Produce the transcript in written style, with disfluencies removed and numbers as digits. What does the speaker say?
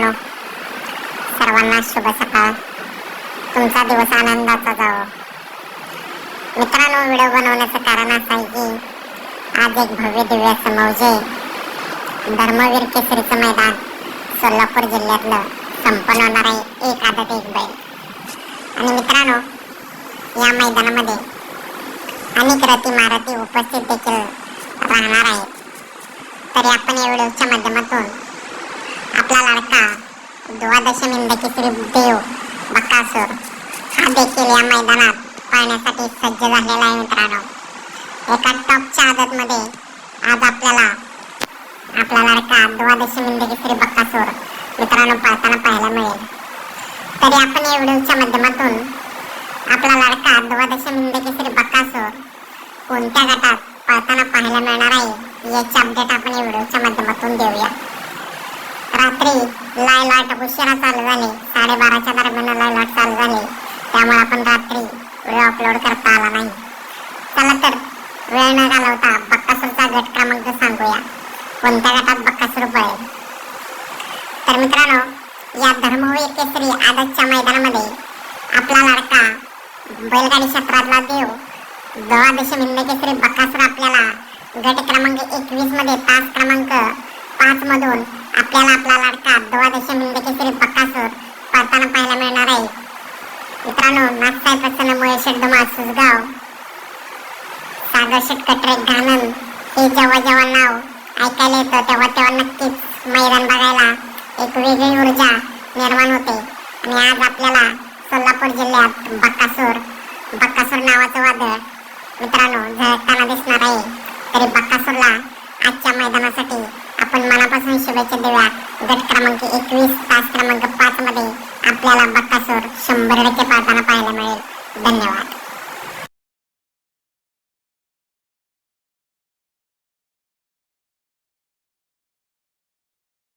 मित्रांनो, सर्वांना शुभ सकाळ. तुमचा दिवस आनंदाचा जावो. मित्रांनो, व्हिडिओ बनवण्याचं कारण असं आहे की आज एक भव्य दिव्य असं मौजे धर्मवीर केसरीचं मैदान सोलापूर जिल्ह्यातलं संपन्न होणार आहे. एक आदत एक बैल. आणि मित्रांनो, या मैदानामध्ये अनेक रथी महारथी उपस्थित देखील राहणार आहेत. तरी आपण या व्हिडिओच्या माध्यमातून आपला लाडका द्वादशम हिंदकेसरी देव बकासूर हा देखील या मैदानात पाहण्यासाठी सज्ज झालेला आहे. मित्रांनो, एका टॉपच्या आदतमध्ये आज आपल्याला आपला लाडका द्वादशम हिंदकेसरी बकासूर मित्रांनो पाहताना पाहायला मिळेल. तरी आपण या व्हिडिओच्या माध्यमातून आपला लाडका द्वादशम हिंदकेसरी बकासूर कोणत्या गटात पाहताना पाहायला मिळणार आहे याचे अपडेट आपण या व्हिडिओच्या माध्यमातून देऊया. रात्री लाईट उशिरा चालू झाले, 12:30च्या दरम्यान लाईट चालू झाले, त्यामुळे आपण रात्री व्हिडिओ अपलोड करता आला नाही. चला तर वेळ न घालवता बकासूरचा गट क्रमांक सांगूया. कोणत्या गटात बकासूर पळेल? तर मित्रांनो, या धर्मवीर केसरी आदतच्या मैदानामध्ये आपला लाडका बैलगाडी क्षेत्रातला देव द्वादशम हिंदकेसरी बकासूर आपल्याला गट क्रमांक 21 मध्ये तास क्रमांक 5 मधून आपल्याला आपला लाडका द्वादशम हिंदकेसरी बकासूर पाहताना पाहायला मिळणार आहे. मित्रांनो, नाथसाहेब प्रसन्न मुळेशेठ धुमाळ सुसगाव, सागर शेठ कटरे घाणन हे जेव्हा जेव्हा नाव ऐकायला येतं तेव्हा तेव्हा नक्कीच मैदान बघायला एक वेगळी ऊर्जा निर्माण होते. आणि आज आपल्याला सोलापूर जिल्ह्यात बकासूर नावाचं वादळ मित्रांनो झळकताना दिसणार आहे. तरी बकासूरला आजच्या मैदानासाठी आपण मनापासून शुभेच्छा देऊया. गट क्रमांक 21 तास क्रमांक 5 मध्ये आपल्याला बकासूर 100% पाहताना पाहायला मिळेल. धन्यवाद.